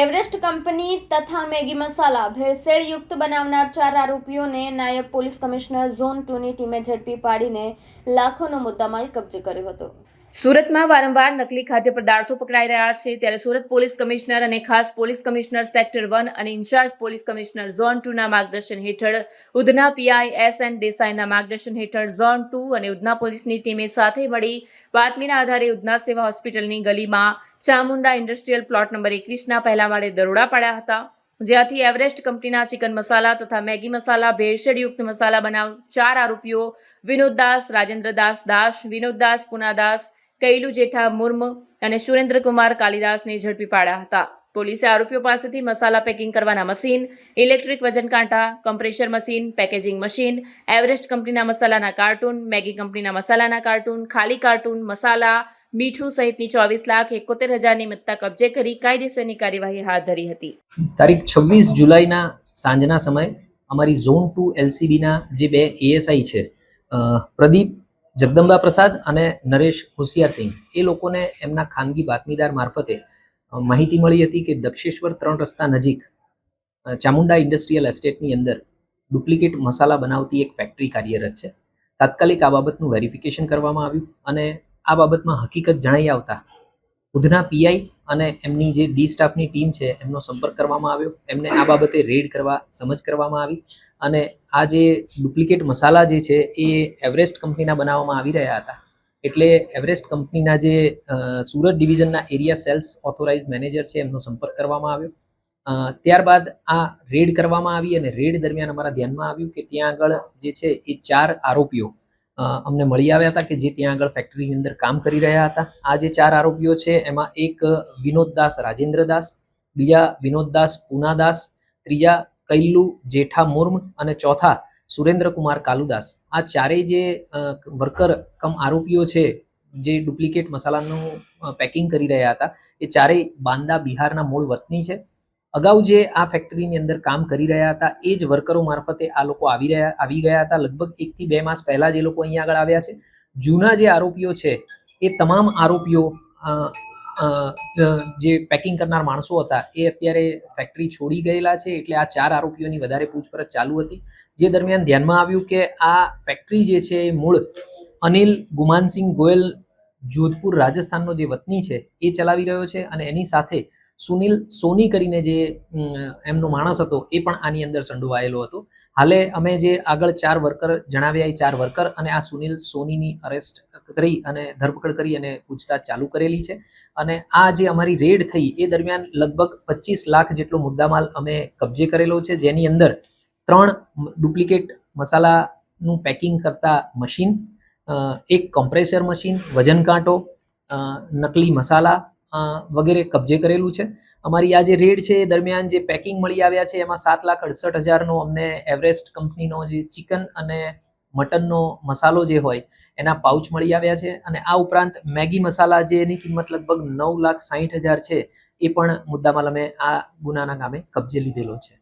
Everest company તથા Maggi મસાલા ભેળસેળયુક્ત બનાવનાર 4 આરોપીઓને નાયબ પોલીસ કમિશનર ઝોન 2ની ટીમે ઝડપી પાડીને લાખોનો મુદ્દામાલ કબજે કર્યો હતો। સુરતમાં વારંવાર નકલી ખાદ્ય પદાર્થો પકડાઈ રહ્યા છે, ત્યારે સુરત પોલીસ કમિશનર અને ખાસ પોલીસ કમિશનર સેક્ટર 1 અને ઇન્ચાર્જ પોલીસ કમિશનર ઝોન 2ના માર્ગદર્શન હેઠળ ઉધના પીઆઈ એસ.એન. દેસાઈના માર્ગદર્શન હેઠળ ઝોન 2 અને ઉધના પોલીસની ટીમે સાથે મળી બાતમીના આધારે ઉધના સેવા હોસ્પિટલની ગલીમાં ચામુંડા ઇન્ડસ્ટ્રીયલ પ્લોટ નંબર 21ના પહેલા માળે દરોડા પાડ્યા હતા, જ્યાંથી એવરેસ્ટ કંપનીના ચિકન મસાલા તથા મેગી મસાલા ભેળસેળયુક્ત મસાલા બનાવ 4 આરોપીઓ વિનોદદાસ રાજેન્દ્રદાસ દાસ, વિનોદદાસ પુનાદાસ, કૈલુ જેઠા મુર્મ અને સુરેન્દ્રકુમાર કાલિદાસને ઝડપી પાડ્યા હતા। પોલીસે આરોપીઓ પાસેથી મસાલા પેકિંગ કરવાના મશીન, ઇલેક્ટ્રિક વજન કાંટા, compressor machine, packaging machine, Everest કંપનીના મસાલાના કાર્ટૂન, મેગી કંપનીના મસાલાના કાર્ટૂન, ખાલી કાર્ટૂન, મસાલા, મીઠું સહિતની 24,71,000ની મત્તા કબજે કરી કાયદેસરની કાર્યવાહી હાથ ધરી હતી। તારીખ 26 જુલાઈના સાંજના સમયે અમારી ઝોન 2 એલસીબીના જે બે એએસઆઈ છે, પ્રદીપ જગદંબા પ્રસાદ અને નરેશ હોશિયારસિંહ, એ લોકોને એમના ખાનગી બાતમીદાર મારફતે માહિતી મળી હતી કે દક્ષેશ્વર 3 રસ્તા નજીક ચામુંડા ઇન્ડસ્ટ્રીયલ એસ્ટેટની અંદર ડુપ્લિકેટ મસાલા બનાવતી એક ફેક્ટરી કાર્યરત છે। તાત્કાલિક આ બાબતનું વેરિફિકેશન કરવામાં આવ્યું અને આ બાબતમાં હકીકત જણાઈ આવતા ઉધના પીઆઈ અને એમની જે ડી સ્ટાફની ટીમ છે એમનો સંપર્ક કરવામાં આવ્યો। એમને આ બાબતે રેડ કરવા સમજ કરવામાં આવી અને આ જે ડુપ્લિકેટ મસાલા જે છે એ એવરેસ્ટ કંપનીના બનાવવામાં આવી રહ્યા હતા, એટલે એવરેસ્ટ કંપનીના જે સુરત ડિવિઝનના એરિયા સેલ્સ ઓથોરાઇઝ મેનેજર છે એમનો સંપર્ક કરવામાં આવ્યો। ત્યારબાદ આ રેડ કરવામાં આવી અને રેડ દરમિયાન અમારા ધ્યાનમાં આવ્યું કે ત્યાં આગળ જે છે એ 4 આરોપીઓ અમને મળી આવ્યા હતા કે જે ત્યાં આગળ ફેક્ટરીની અંદર કામ કરી રહ્યા હતા। આ જે 4 આરોપીઓ છે એમાં એક વિનોદદાસ રાજેન્દ્રદાસ, બીજા વિનોદદાસ પુનાદાસ, ત્રીજા કૈલુ જેઠા મુર્મ અને ચોથા સુરેન્દ્રકુમાર કાલુદાસ, આ ચારેય જે વર્કર કમ આરોપીઓ છે જે ડુપ્લિકેટ મસાલાનું પેકિંગ કરી રહ્યા હતા, એ ચારેય બાંદા બિહારના મૂળ વતની છે। અગાઉ જે આ ફેક્ટરીની અંદર કામ કરી રહ્યા હતા એ જ વર્કરો મારફતે આ લોકો આવી ગયા હતા। લગભગ 1 થી 2 માસ પહેલા જે લોકો અહીંયા આગળ આવ્યા છે। જૂના જે આરોપીઓ છે એ તમામ આરોપીઓ જે પેકિંગ કરનાર માણસો હતા એ અત્યારે ફેક્ટરી છોડી ગયેલા છે, એટલે આ 4 આરોપીઓની વધારે પૂછપરછ ચાલુ હતી। જે દરમિયાન ધ્યાનમાં આવ્યું કે આ ફેક્ટરી જે છે એ મૂળ અનિલ ગુમાનસિંહ ગોયલ જોધપુર રાજસ્થાનનો જે વતની છે એ ચલાવી રહ્યો છે અને એની સાથે સુનિલ સોની કરીને જે એમનો માણસ હતો એ પણ આની અંદર સંડોવાયેલો હતો। હાલે અમે જે આગળ 4 વર્કર જણાવ્યા એ 4 વર્કર અને આ સુનિલ સોનીની અરેસ્ટ કરી અને ધરપકડ કરી અને પૂછતાછ ચાલુ કરેલી છે। અને આ જે અમારી રેડ થઈ એ દરમિયાન લગભગ 25 લાખ જેટલો મુદ્દામાલ અમે કબજે કરેલો છે, જેની અંદર 3 ડુપ્લિકેટ મસાલાનું પેકિંગ કરતા મશીન, એક કમ્પ્રેસર મશીન, વજન કાંટો, નકલી મસાલા વગેરે કબજે કરેલું છે। અમારી આ જે રેડ છે એ દરમિયાન જે પેકિંગ મળી આવ્યા છે એમાં 7,68,000નો અમને એવરેસ્ટ કંપનીનો જે ચિકન અને મટનનો મસાલો જે હોય એના પાઉચ મળી આવ્યા છે અને આ ઉપરાંત મેગી મસાલા જેની કિંમત લગભગ 9,60,000 છે એ પણ મુદ્દામાલ અમે આ ગુનાના કામે કબજે લીધેલો છે।